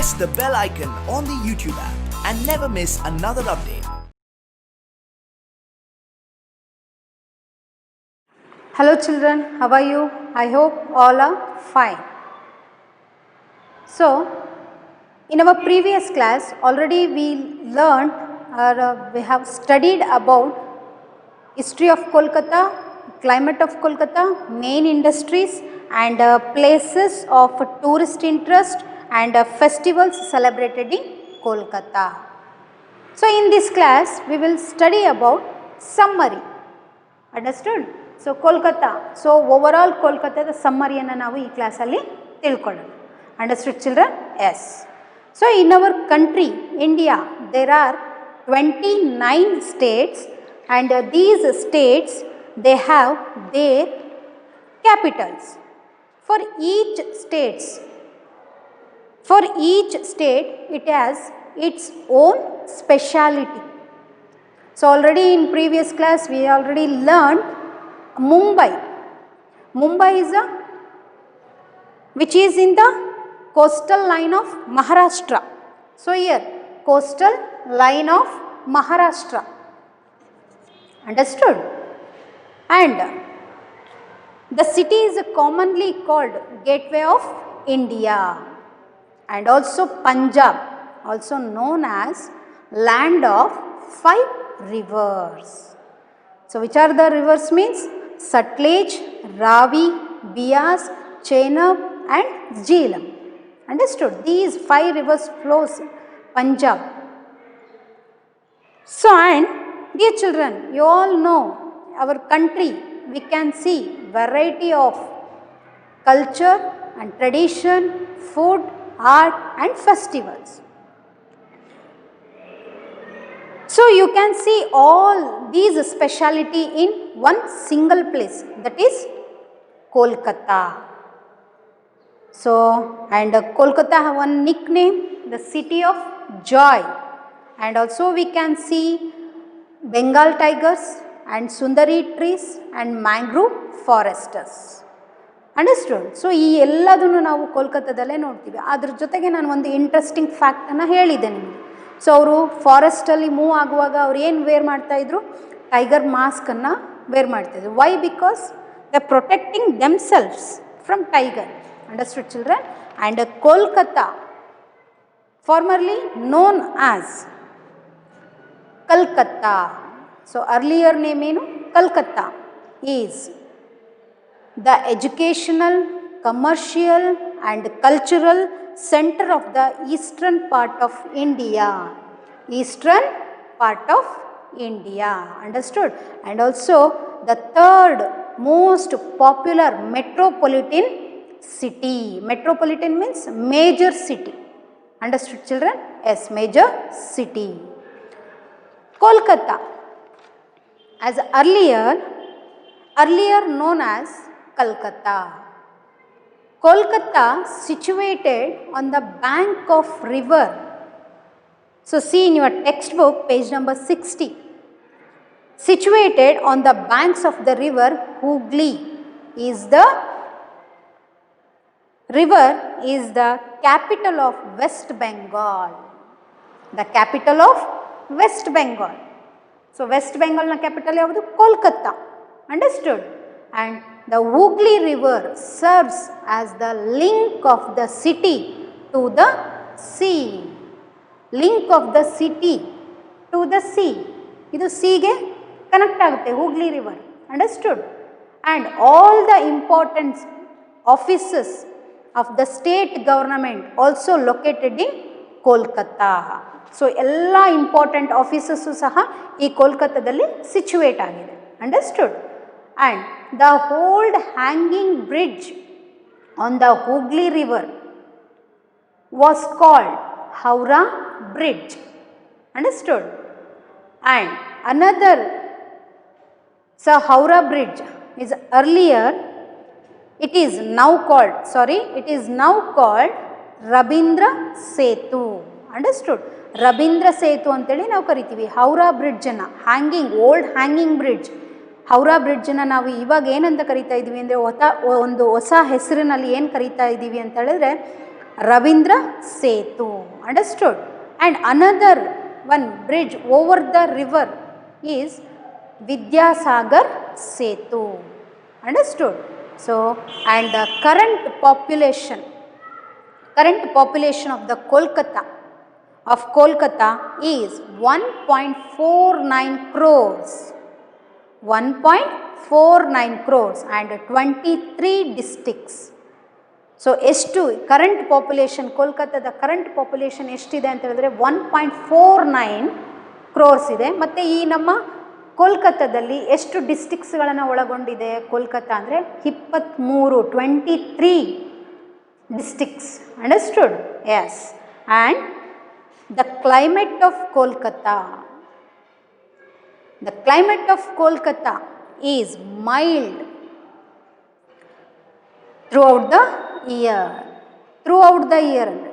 press the bell icon on the YouTube app and never miss another update. Hello children, how are you? I hope all are fine. So, in our previous class already we learned or we have studied about history of Kolkata, climate of Kolkata, main industries and places of tourist interest and festivals celebrated in Kolkata. So, in this class we will study about summary. Understood? So, Kolkata. So, overall Kolkata the summary anna navu ee class alli tilkolona. Understood children? Yes. So, in our country India there are 29 states and these states they have their capitals. For each state it has its own speciality. So, already in previous class we already learned Mumbai. Mumbai is which is in the coastal line of Maharashtra. So, here coastal line of Maharashtra. Understood? And the city is commonly called Gateway of India, and also Punjab, also known as land of 5 rivers. So, which are the rivers means Satluj, Ravi, Beas, Chenab and Jhelum. Understood? These 5 rivers flows Punjab. So, and dear children, you all know our country we can see variety of culture and tradition, food, art and festivals. So, you can see all these speciality in one single place, that is Kolkata. So, and Kolkata have one nickname, the city of joy, and also we can see Bengal tigers and Sundari trees and mangrove forests. Understood? So, ಈ ಎಲ್ಲದನ್ನು ನಾವು ಕೋಲ್ಕತ್ತಾದಲ್ಲೇ ನೋಡ್ತೀವಿ. ಅದರ ಜೊತೆಗೆ ನಾನು ಒಂದು interesting ಫ್ಯಾಕ್ಟನ್ನು ಹೇಳಿದೆ ನಿಮಗೆ. ಸೊ, ಅವರು ಫಾರೆಸ್ಟಲ್ಲಿ ಮೂವ್ ಆಗುವಾಗ ಅವ್ರು ಏನು ವೇರ್ ಮಾಡ್ತಾಯಿದ್ರು? ಟೈಗರ್ ಮಾಸ್ಕನ್ನು ವೇರ್ ಮಾಡ್ತಾಯಿದ್ರು. Why? Because they protecting themselves from tiger. Understood children? And Kolkata, formerly known as Calcutta. So, earlier name ಏನು? Calcutta is the educational, commercial and cultural center of the eastern part of India. Eastern part of India. Understood? And also the third most popular metropolitan city. Metropolitan means major city. Understood children? Yes, major city. Kolkata as earlier known as Calcutta. Kolkata situated on the bank of river. So, see in your textbook page number 60. Situated on the banks of the river Hooghly is the river is the capital of West Bengal. The capital of West Bengal. So, West Bengal na capital yavadu? Kolkata. Understood? And the Hooghly river serves as the link of the city to the sea. Link of the city to the sea. Idu sea ge connect agutte Hooghly river. Understood? And all the important offices of the state government also located in Kolkata. So, ಎಲ್ಲ important offices ಸಹ ಈ ಕೋಲ್ಕತ್ತಾದಲ್ಲಿ situate ಆಗಿದೆ. Understood? And the old hanging bridge on the Hooghly river was called Howrah Bridge. Understood? And another, so Howrah Bridge is earlier, it is now called Rabindra Setu. Understood? Rabindra Setu ಅಂತೇಳಿ ನಾವು ಕರಿತೀವಿ. ಹೌರಾ ಬ್ರಿಡ್ಜನ್ನು old hanging bridge Howrah ಬ್ರಿಡ್ಜನ್ನು ನಾವು ಇವಾಗ ಏನಂತ ಕರಿತಾ ಇದ್ದೀವಿ ಅಂದರೆ ಒಂದು ಹೊಸ ಹೆಸರಿನಲ್ಲಿ ಏನು ಕರಿತಾ ಇದ್ದೀವಿ ಅಂತ ಹೇಳಿದ್ರೆ Ravindra Setu. Understood? And another one bridge over the river is Vidyasagar Setu. Understood? So, and the current population of the Kolkata is 1.49 crores. 1.49 crores and 23 districts. So ಎಷ್ಟು ಕರೆಂಟ್ ಪಾಪ್ಯುಲೇಷನ್, ಕೋಲ್ಕತ್ತಾದ ಕರೆಂಟ್ ಪಾಪ್ಯುಲೇಷನ್ ಎಷ್ಟಿದೆ ಅಂತ ಹೇಳಿದ್ರೆ 1.49 ಕ್ರೋರ್ಸ್ ಇದೆ. ಮತ್ತು ಈ ನಮ್ಮ ಕೋಲ್ಕತ್ತಾದಲ್ಲಿ ಎಷ್ಟು ಡಿಸ್ಟಿಕ್ಸ್ಗಳನ್ನು ಒಳಗೊಂಡಿದೆ ಕೋಲ್ಕತ್ತಾ ಅಂದರೆ 23 districts. Understood? Yes. And the climate of Kolkata is mild throughout the year. ಅಂದರೆ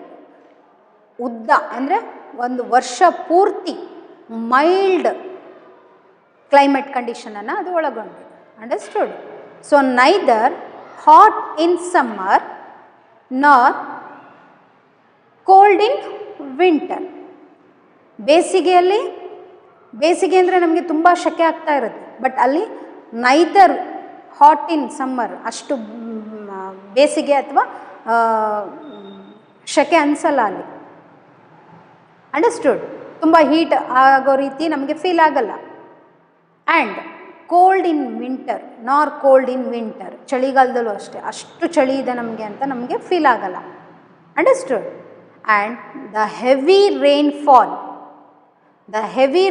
ಉದ್ದ ಅಂದರೆ ಒಂದು ವರ್ಷ ಪೂರ್ತಿ ಮೈಲ್ಡ್ ಕ್ಲೈಮೇಟ್ ಕಂಡೀಷನನ್ನು ಅದು ಒಳಗೊಂಡಿದೆ. ಅಂಡರ್ಸ್ಟುಡ್? ಸೊ ನೈದರ್ ಹಾಟ್ ಇನ್ ಸಮ್ಮರ್ ನಾರ್ ಕೋಲ್ಡ್ ಇನ್ ವಿಂಟರ್. ಬೇಸಿಗೆ ಅಂದರೆ ನಮಗೆ ತುಂಬ ಶೆಕೆ ಆಗ್ತಾ ಇರುತ್ತೆ, ಬಟ್ ಅಲ್ಲಿ ನೈದರ್ ಹಾಟ್ ಇನ್ ಸಮ್ಮರ್, ಅಷ್ಟು ಬೇಸಿಗೆ ಅಥವಾ ಶೆಕೆ ಅನಿಸಲ್ಲ ಅಲ್ಲಿ. ಅಂಡರ್ಸ್ಟುಡ್? ತುಂಬ ಹೀಟ್ ಆಗೋ ರೀತಿ ನಮಗೆ ಫೀಲ್ ಆಗಲ್ಲ. And cold in winter nor cold in winter, ಚಳಿಗಾಲದಲ್ಲೂ ಅಷ್ಟೇ ಅಷ್ಟು ಚಳಿ ಇದೆ ನಮಗೆ ಅಂತ ನಮಗೆ ಫೀಲ್ ಆಗಲ್ಲ. Understood? And the heavy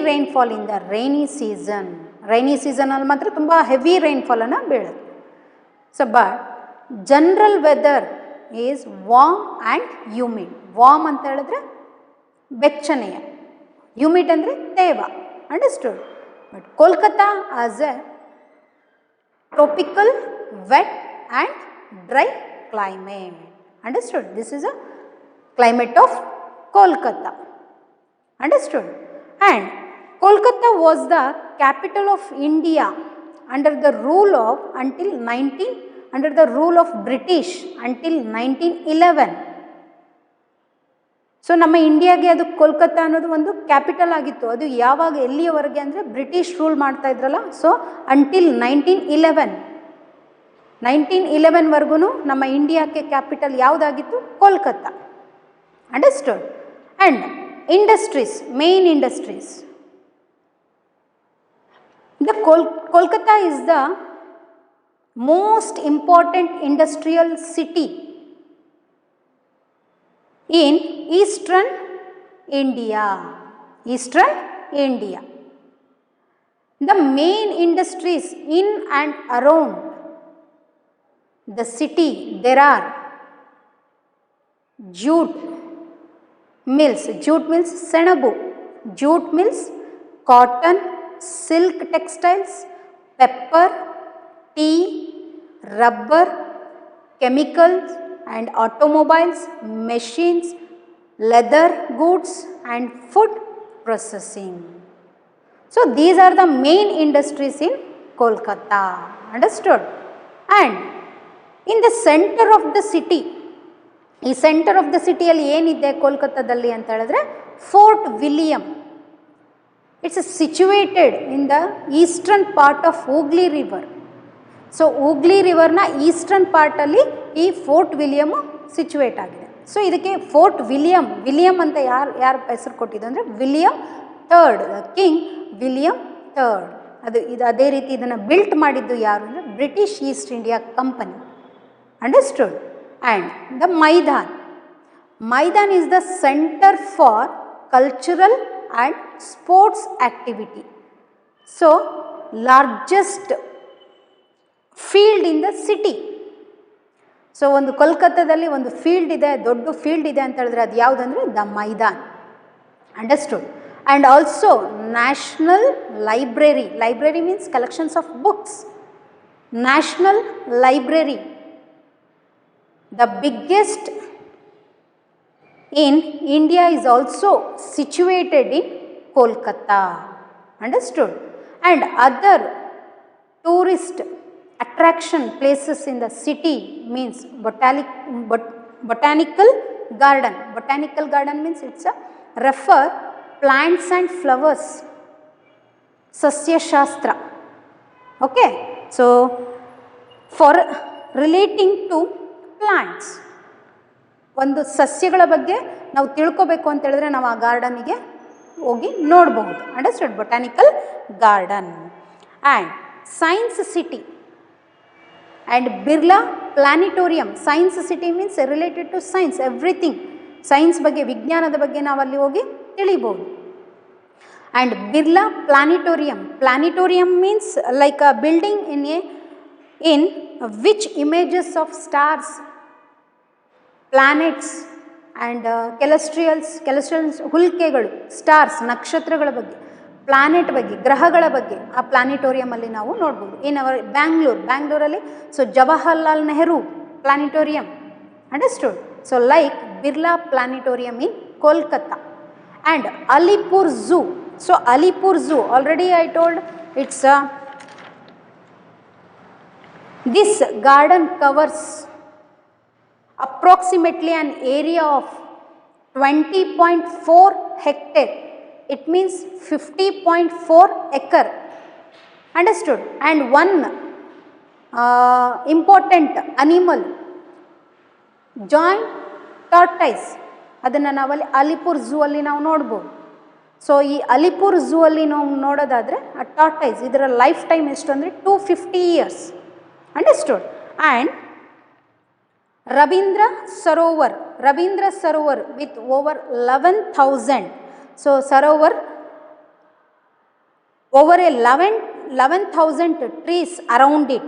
rainfall in the rainy ಸೀಸನಲ್ಲಿ ಮಾತ್ರ ತುಂಬ ಹೆವಿ ರೈನ್ಫಾಲನ್ನು ಬೀಳುತ್ತೆ. So but general weather is warm and humid. Warm ಅಂತ ಹೇಳಿದ್ರೆ ಬೆಚ್ಚನೆಯ, ಹ್ಯೂಮಿಡ್ ಅಂದರೆ ತೇವ. Understood? But Kolkata as a tropical wet and dry climate. Understood? This is a climate of Kolkata. Understood? And Kolkata was the capital of India under the rule of British until 1911. So ನಮ್ಮ ಇಂಡಿಯಾಗೆ ಅದು ಕೋಲ್ಕತ್ತಾ ಅನ್ನೋದು ಒಂದು capital ಆಗಿತ್ತು. ಅದು ಯಾವಾಗ ಎಲ್ಲಿಯವರೆಗೆ ಅಂದರೆ ಬ್ರಿಟಿಷ್ ರೂಲ್ ಮಾಡ್ತಾ ಇದ್ರಲ್ಲ, ಸೊ ಅಂಟಿಲ್ 1911ವರೆಗೂ ನಮ್ಮ ಇಂಡಿಯಾಕ್ಕೆ ಕ್ಯಾಪಿಟಲ್ ಯಾವುದಾಗಿತ್ತು? Kolkata. Understood? And industries, main industries, the Kolkata is the most important industrial city in Eastern India. The main industries in and around the city, there are jute mills, Senabu, jute mills, cotton, silk textiles, pepper, tea, rubber, chemicals and automobiles, machines, leather goods and food processing. So these are the main industries in Kolkata. Understood? And in the center of the city, ಈ centre of the ಸಿಟಿಯಲ್ಲಿ ಏನಿದೆ ಕೋಲ್ಕತ್ತಾದಲ್ಲಿ ಅಂತ ಹೇಳಿದ್ರೆ fort William. It's situated in the eastern part of Hooghly river. So Hooghly ರಿವರ್ನ eastern ಪಾರ್ಟಲ್ಲಿ ಈ fort William situate ಆಗಿದೆ. ಸೊ ಇದಕ್ಕೆ ಫೋರ್ಟ್ ವಿಲಿಯಂ ಅಂತ ಯಾರು ಹೆಸರು ಕೊಟ್ಟಿದ್ದು ಅಂದರೆ William third, king William third. ಅದೇ ರೀತಿ ಇದನ್ನು ಬಿಲ್ಟ್ ಮಾಡಿದ್ದು ಯಾರು ಅಂದರೆ British East India company. Understood? And the Maidan is the centre for cultural and sports activity. So largest field in the city. So ಒಂದು ಕೋಲ್ಕತ್ತಾದಲ್ಲಿ ಒಂದು ಫೀಲ್ಡ್ ಇದೆ, ದೊಡ್ಡ ಫೀಲ್ಡ್ ಇದೆ ಅಂತ ಹೇಳಿದ್ರೆ ಅದು ಯಾವುದಂದರೆ the Maidan. Understood? And also national library means collections of books. National library, the biggest in India is also situated in Kolkata. Understood? And other tourist attraction places in the city means botanical garden. Botanical garden means it's a refer plants and flowers. Sasya Shastra. Okay. So, for relating to plants. ಒಂದು ಸಸ್ಯಗಳ ಬಗ್ಗೆ ನಾವು ತಿಳ್ಕೋಬೇಕು ಅಂತ ಹೇಳಿದ್ರೆ ನಾವು ಆ ಗಾರ್ಡನಿಗೆ ಹೋಗಿ ನೋಡಬಹುದು. Understand? Botanical garden. And science city and Birla planetarium. Science city means related to science, everything science ಬಗ್ಗೆ, ವಿಜ್ಞಾನದ ಬಗ್ಗೆ ನಾವು ಅಲ್ಲಿ ಹೋಗಿ ತಿಳಿಬೋದು. And Birla planetarium. Planetarium means like a building in which images of stars, planets and celestials ಹುಲ್ಕೆಗಳು, stars ನಕ್ಷತ್ರಗಳ ಬಗ್ಗೆ, ಪ್ಲಾನೆಟ್ ಬಗ್ಗೆ, ಗ್ರಹಗಳ ಬಗ್ಗೆ ಆ ಪ್ಲಾನಿಟೋರಿಯಮಲ್ಲಿ ನಾವು ನೋಡ್ಬೋದು. ಇನ್ ಅವರ್ ಬ್ಯಾಂಗ್ಳೂರಲ್ಲಿ so Jawaharlal Nehru planetarium. Understood? So like Birla planetarium in Kolkata. And Alipur zoo. So Alipur zoo already I told it's this garden covers approximately an area of 20.4 hectare. It means 50.4 acre. Understood? And one important animal, giant tortoise, ಅದನ್ನು ನಾವಲ್ಲಿ Alipur zoo ಅಲ್ಲಿ ನಾವು ನೋಡ್ಬೋದು. So ಈ Alipur zoo ಅಲ್ಲಿ ನಾವು ನೋಡೋದಾದರೆ ಆ ಟಾರ್ಟೈಸ್ ಇದರ ಲೈಫ್ ಟೈಮ್ ಎಷ್ಟು ಅಂದರೆ 250 years. Understood? And Rabindra Sarovar with over 11,000. So Sarovar over 11,000 trees around it.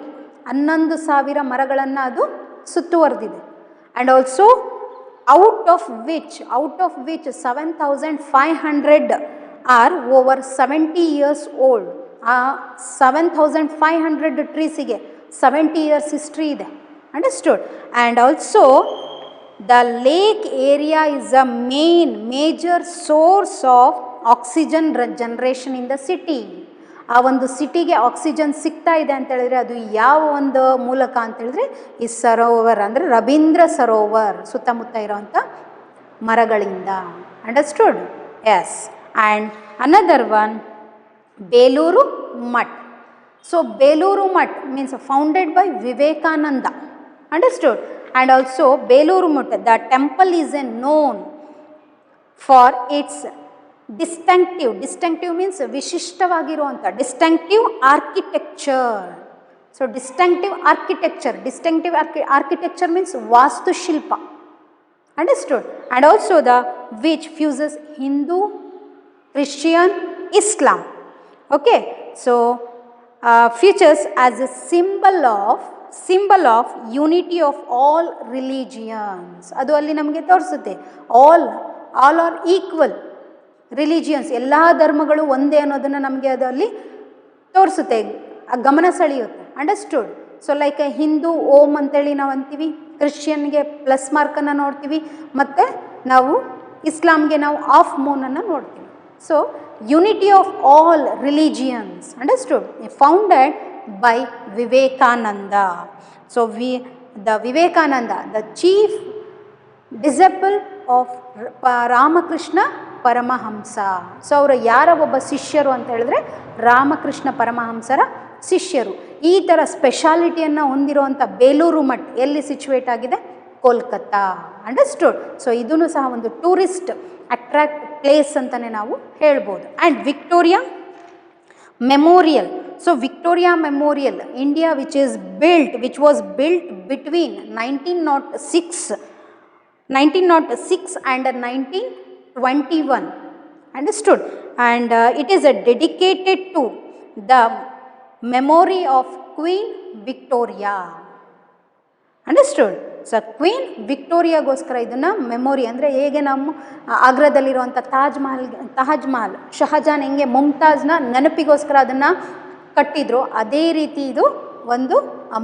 11,000 ಮರಗಳನ್ನು ಅದು ಸುತ್ತುವರೆದಿದೆ. And also out of which 7,500 are over 70 years old. ಆ 7,500 ಟ್ರೀಸಿಗೆ 70 years history ಇದೆ. Understood? And also the lake area is a major source of oxygen generation in the city. ಆ ಒಂದು ಸಿಟಿಗೆ oxygen ಸಿಗ್ತಾ ಇದೆ ಅಂತ ಹೇಳಿದ್ರೆ ಅದು ಯಾವ ಒಂದು ಮೂಲಕ ಅಂತ ಹೇಳಿದ್ರೆ ಈ ಸರೋವರ್ ಅಂದರೆ ರವೀಂದ್ರ ಸರೋವರ್ ಸುತ್ತಮುತ್ತ ಇರೋವಂಥ ಮರಗಳಿಂದ. Understood? Yes. And another one Belur Math. So Beluru Mutt means founded by Vivekananda. Understood? And also Beluru Mutt, the temple is known for its distinctive means vishishtavagiruvanta distinctive architecture. So distinctive architecture means Vastu Shilpa. Understood? And also the which fuses Hindu, Christian, Islam. Okay? So features as a symbol of unity of all religions. ಅದು ಅಲ್ಲಿ ನಮಗೆ ತೋರಿಸುತ್ತೆ all are equal religions. ಎಲ್ಲ ಧರ್ಮಗಳು ಒಂದೇ ಅನ್ನೋದನ್ನು ನಮಗೆ ಅದು ಅಲ್ಲಿ ತೋರಿಸುತ್ತೆ, ಗಮನ ಸೆಳೆಯುತ್ತೆ. ಅಂಡರ್ಸ್ಟುಡ್? ಸೊ ಲೈಕ್ ಹಿಂದೂ ಓಂ ಅಂತೇಳಿ ನಾವು ಅಂತೀವಿ, ಕ್ರಿಶ್ಚಿಯನ್ಗೆ ಪ್ಲಸ್ ಮಾರ್ಕನ್ನು ನೋಡ್ತೀವಿ, ಮತ್ತು ನಾವು ಇಸ್ಲಾಂಗೆ ನಾವು ಆಫ್ ಮೂನನ್ನು ನೋಡ್ತೀವಿ. So unity of all religions. Understood? Founded by Vivekananda. So the Vivekananda, the chief disciple of Ramakrishna Paramahamsa. So ಅವರು ಯಾರ ಒಬ್ಬ ಶಿಷ್ಯರು ಅಂತ ಹೇಳಿದ್ರೆ ರಾಮಕೃಷ್ಣ ಪರಮಹಂಸರ ಶಿಷ್ಯರು. ಈ ಥರ ಸ್ಪೆಷಾಲಿಟಿಯನ್ನು ಹೊಂದಿರುವಂಥ ಬೇಲೂರು ಮಠ್ ಎಲ್ಲಿ ಸಿಚುವೇಟ್ ಆಗಿದೆ? ಕೋಲ್ಕತ್ತಾ. ಅಂಡರ್ಸ್ಟುಡ್? ಸೊ ಇದೂ ಸಹ ಒಂದು ಟೂರಿಸ್ಟ್ ಅಟ್ರಾಕ್ಟ್ ಪ್ಲೇಸ್ ಅಂತಲೇ ನಾವು ಹೇಳ್ಬೋದು. And Victoria memorial. So Victoria memorial India which was built between 1906 and 1921. Understood? And it is dedicated to the memory of Queen Victoria. Understood? ಸೊ ಕ್ವೀನ್ ವಿಕ್ಟೋರಿಯಾಗೋಸ್ಕರ ಇದನ್ನು ಮೆಮೊರಿ ಅಂದರೆ ಹೇಗೆ ನಮ್ಮ ಆಗ್ರಾದಲ್ಲಿರುವಂಥ ತಾಜ್ ಮಹಲ್ ಶಹಜಾನ್ ಹೆಂಗೆ ಮುಮ್ತಾಜ್ನ ನೆನಪಿಗೋಸ್ಕರ ಅದನ್ನು ಕಟ್ಟಿದ್ರು, ಅದೇ ರೀತಿ ಇದು ಒಂದು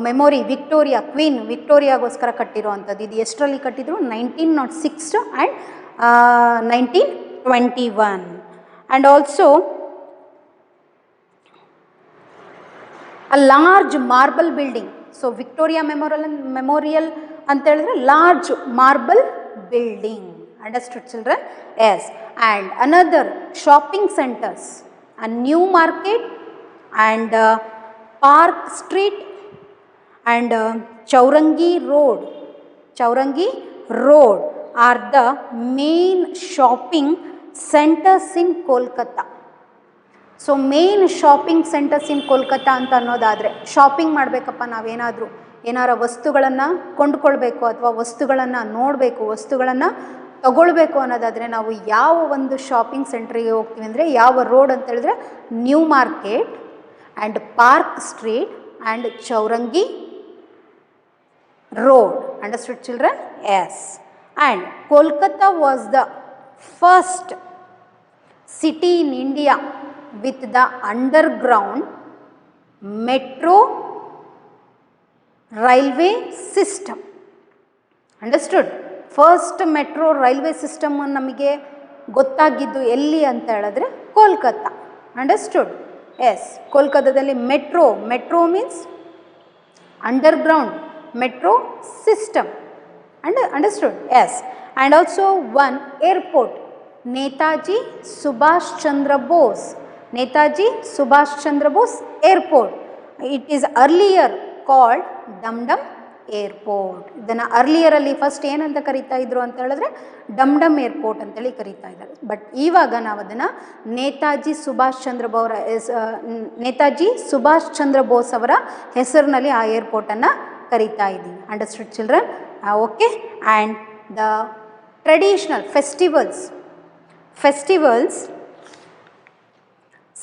ಮೆಮೊರಿ ಕ್ವೀನ್ ವಿಕ್ಟೋರಿಯಾಗೋಸ್ಕರ ಕಟ್ಟಿರುವಂಥದ್ದು. ಇದು ಎಷ್ಟರಲ್ಲಿ ಕಟ್ಟಿದ್ರು? 1906 and 1921. And also a large marble building. So Victoria memorial ಅಂತ ಹೇಳಿದ್ರೆ large marble building. Understood, children? Yes. And another shopping centers, a new market and Park Street and Chaurangi Road are the main shopping centers in Kolkata. So main shopping centres in Kolkata ಅಂತ ಅನ್ನೋದಾದರೆ, shopping ಮಾಡಬೇಕಪ್ಪ ಏನಾರ ವಸ್ತುಗಳನ್ನು ಕೊಂಡ್ಕೊಳ್ಬೇಕು ಅಥವಾ ವಸ್ತುಗಳನ್ನು ನೋಡಬೇಕು, ವಸ್ತುಗಳನ್ನು ತಗೊಳ್ಬೇಕು ಅನ್ನೋದಾದರೆ ನಾವು ಯಾವ ಒಂದು ಶಾಪಿಂಗ್ ಸೆಂಟ್ರಿಗೆ ಹೋಗ್ತೀವಿ ಅಂದರೆ, ಯಾವ ರೋಡ್ ಅಂತ ಹೇಳಿದ್ರೆ new market and park street and Chowringhee road. Understood children? Yes. And Kolkata was the first city in India with the underground metro railway system. Understood? First metro railway system ನಮಗೆ ಗೊತ್ತಾಗಿದ್ದು ಎಲ್ಲಿ ಅಂತ ಹೇಳಿದ್ರೆ ಕೋಲ್ಕತ್ತಾ. Understood? Yes. ಕೋಲ್ಕತ್ತಾದಲ್ಲಿ metro means underground metro system. Understood? Yes. And also one airport, Netaji Subhash Chandra Bose Airport. It is earlier called Dum Dum Airport. ಇದನ್ನು ಅರ್ಲಿಯರಲ್ಲಿ first ಏನಂತ ಕರೀತಾ ಇದ್ರು ಅಂತ ಹೇಳಿದ್ರೆ ಡಮ್ ಡಮ್ ಏರ್ಪೋರ್ಟ್ ಅಂತೇಳಿ ಕರೀತಾ ಇದ್ದಾರೆ. ಬಟ್ ಇವಾಗ ನಾವು ಅದನ್ನು ನೇತಾಜಿ ಸುಭಾಷ್ ಚಂದ್ರ ಬೋಸ್ ಅವರ ಹೆಸರಿನಲ್ಲಿ ಆ ಏರ್ಪೋರ್ಟನ್ನು ಕರೀತಾ ಇದ್ದೀವಿ. Understood children? Okay. And the traditional festivals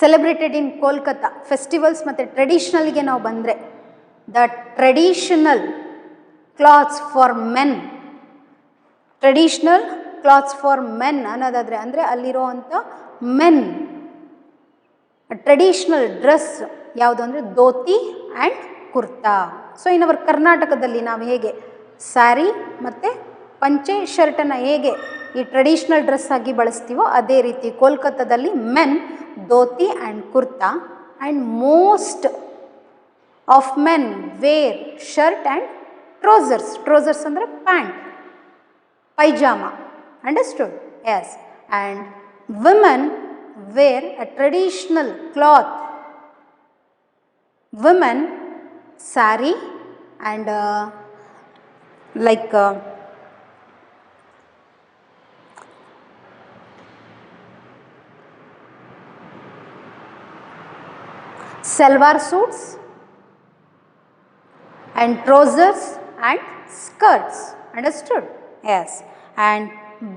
celebrated in Kolkata. Festivals ಮತ್ತು ಟ್ರೆಡಿಷ್ನಲ್ಗೆ ನಾವು ಬಂದರೆ, the traditional clothes for men ಅನ್ನೋದಾದರೆ ಅಂದರೆ ಅಲ್ಲಿರೋವಂಥ ಮೆನ್ ಟ್ರೆಡಿಷ್ನಲ್ ಡ್ರೆಸ್ ಯಾವುದು ಅಂದರೆ dhoti and kurta. So in our ಕರ್ನಾಟಕದಲ್ಲಿ ನಾವು ಹೇಗೆ ಸ್ಯಾರಿ ಮತ್ತು ಪಂಚೆ ಶರ್ಟನ್ನು ಹೇಗೆ ಈ ಟ್ರೆಡಿಷ್ನಲ್ ಡ್ರೆಸ್ ಆಗಿ ಬಳಸ್ತೀವೋ ಅದೇ ರೀತಿ ಕೋಲ್ಕತ್ತಾದಲ್ಲಿ men dhoti and kurta and most of men wear shirt and trousers ಅಂದರೆ pant, pyjama. Understood? Yes. And women wear a traditional cloth, women sari and like salwar suits and trousers and skirts. Understood? Yes. And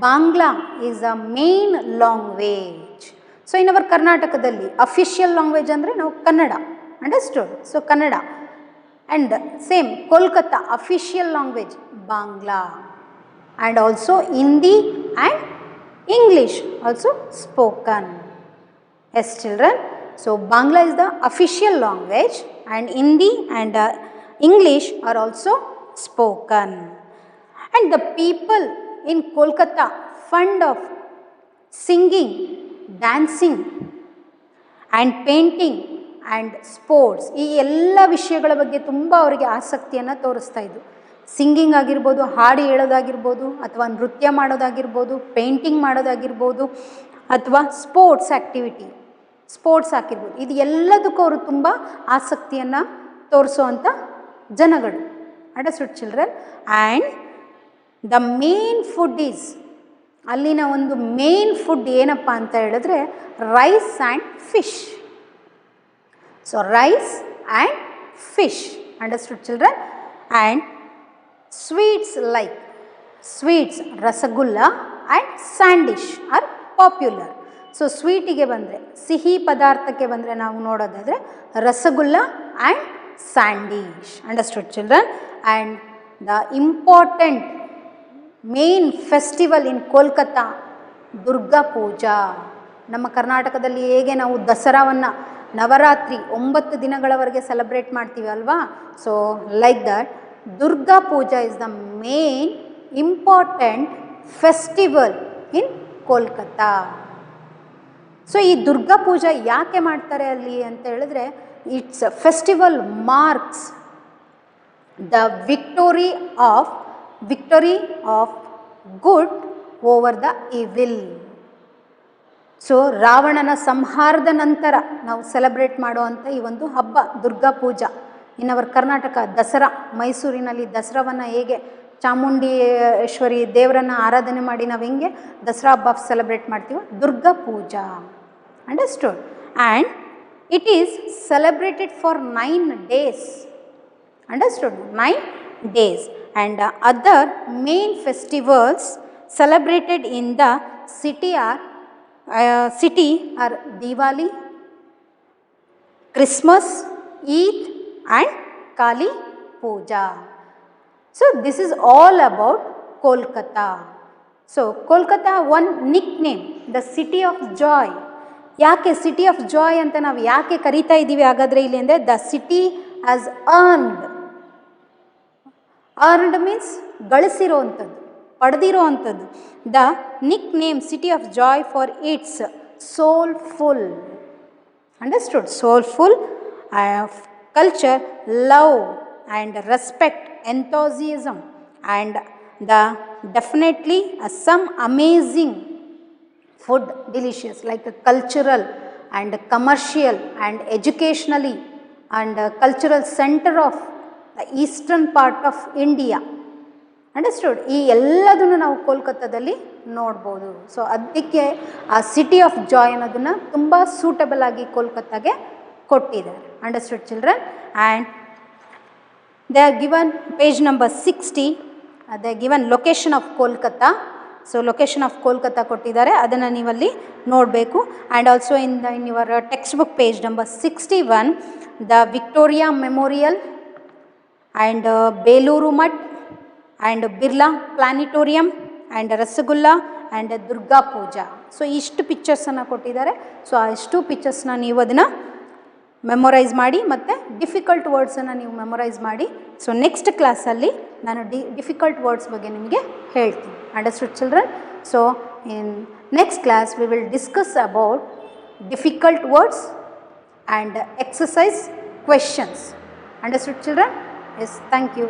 Bangla is a main language. So in our Karnatakadalli official language andre ನಾವು Kannada. Understood? So Kannada. And same Kolkata official language Bangla, and also Hindi and English also spoken. Yes children? So Bangla is the official language and Hindi and English are also spoken. And the people in Kolkata fond of singing, dancing and painting and sports. ಈ ಎಲ್ಲ ವಿಷಯಗಳ ಬಗ್ಗೆ ತುಂಬ ಅವರಿಗೆ ಆಸಕ್ತಿಯನ್ನು ತೋರಿಸ್ತಾ ಇದ್ದು. Singing ಆಗಿರ್ಬೋದು, ಹಾಡು ಹೇಳೋದಾಗಿರ್ಬೋದು, ಅಥವಾ ನೃತ್ಯ ಮಾಡೋದಾಗಿರ್ಬೋದು, ಪೇಂಟಿಂಗ್ ಮಾಡೋದಾಗಿರ್ಬೋದು, ಅಥವಾ ಸ್ಪೋರ್ಟ್ಸ್ ಆಗಿರ್ಬೋದು. ಇದು ಎಲ್ಲದಕ್ಕೂ ಅವರು ತುಂಬ ಆಸಕ್ತಿಯನ್ನು ತೋರಿಸೋವಂಥ ಜನಗಳು. Understood children? And the main food is, ಅಲ್ಲಿನ ಒಂದು ಮೇನ್ ಫುಡ್ ಏನಪ್ಪ ಅಂತ ಹೇಳಿದ್ರೆ rice and fish. So rice and fish. Understood children? And sweets rasagulla and sandish are popular. So ಸ್ವೀಟಿಗೆ ಬಂದರೆ, ಸಿಹಿ ಪದಾರ್ಥಕ್ಕೆ ಬಂದರೆ ನಾವು ನೋಡೋದಾದರೆ rasgulla and sandesh. Understood children? And the important main festival in Kolkata Durga Puja. ನಮ್ಮ ಕರ್ನಾಟಕದಲ್ಲಿ ಹೇಗೆ ನಾವು ದಸರಾವನ್ನು ನವರಾತ್ರಿ 9 ದಿನಗಳವರೆಗೆ ಸೆಲೆಬ್ರೇಟ್ ಮಾಡ್ತೀವಿ ಅಲ್ವಾ? So like that Durga Puja is the main important festival in Kolkata. So ಈ ದುರ್ಗಾ ಪೂಜಾ ಯಾಕೆ ಮಾಡ್ತಾರೆ ಅಲ್ಲಿ ಅಂತ ಹೇಳಿದ್ರೆ, it's festival marks the victory of good over the evil. So ರಾವಣನ ಸಂಹಾರದ ನಂತರ ನಾವು ಸೆಲೆಬ್ರೇಟ್ ಮಾಡುವಂಥ ಈ ಒಂದು ಹಬ್ಬ ದುರ್ಗಾ ಪೂಜಾ. ಇನ್ ಅವರ್ ಕರ್ನಾಟಕ ದಸರಾ, ಮೈಸೂರಿನಲ್ಲಿ ದಸರಾವನ್ನು ಹೇಗೆ ಚಾಮುಂಡೇಶ್ವರಿ ದೇವರನ್ನು ಆರಾಧನೆ ಮಾಡಿ ನಾವು ಹೆಂಗೆ ದಸರಾ ಹಬ್ಬ ಸೆಲೆಬ್ರೇಟ್ ಮಾಡ್ತೀವೋ Durga Puja. Understood? And it is celebrated for 9 days. Understood? 9 days. And other main festivals celebrated in the city are Diwali, Christmas, Eid and Kali Puja. So this is all about Kolkata. So Kolkata, one nickname, the city of joy. ಯಾಕೆ city of joy ಅಂತ ನಾವು ಯಾಕೆ ಕರೀತಾ ಇದ್ದೀವಿ ಹಾಗಾದರೆ ಇಲ್ಲಿ ಅಂದರೆ the city as earned means ಗಳಿಸಿರೋ ಅಂಥದ್ದು, ಪಡೆದಿರೋ ಅಂಥದ್ದು. The nick name city of joy for it's soulful. Understood? Soulful culture, love and respect, enthusiasm and the definitely some amazing food, delicious, like a cultural and commercial and educationally and cultural center of the eastern part of India. Understood? ಈ ಎಲ್ಲದನ್ನು ನಾವು ಕೋಲ್ಕತ್ತಾದಲ್ಲಿ ನೋಡ್ಬೋದು. So ಅದಕ್ಕೆ ಆ city of Joy ಅನ್ನೋದನ್ನು ತುಂಬ suitable ಆಗಿ ಕೋಲ್ಕತ್ತಾಗೆ ಕೊಟ್ಟಿದ್ದಾರೆ. Understood children? And they are given page number 60, they are given location of Kolkata. So location of Kolkata ಕೊಟ್ಟಿದ್ದಾರೆ, ಅದನ್ನು ನೀವಲ್ಲಿ ನೋಡಬೇಕು. And also in your text book page number 61, the Victoria Memorial and Belur Math and Birla planetarium and rasgulla and Durga Puja. So ಇಷ್ಟು ಪಿಕ್ಚರ್ಸನ್ನು ಕೊಟ್ಟಿದ್ದಾರೆ. So ಆ ಇಷ್ಟು ಪಿಕ್ಚರ್ಸ್ನ ನೀವು ಅದನ್ನು ಮೆಮೊರೈಸ್ ಮಾಡಿ ಮತ್ತು ಡಿಫಿಕಲ್ಟ್ ವರ್ಡ್ಸನ್ನು ನೀವು ಮೆಮೊರೈಸ್ ಮಾಡಿ. ಸೊ ನೆಕ್ಸ್ಟ್ ಕ್ಲಾಸಲ್ಲಿ ನಾನು ಡಿಫಿಕಲ್ಟ್ ವರ್ಡ್ಸ್ ಬಗ್ಗೆ ನಿಮಗೆ ಹೇಳ್ತೀನಿ. Understood children? So in next class we will discuss about difficult words and exercise questions. Understood children? Yes, thank you.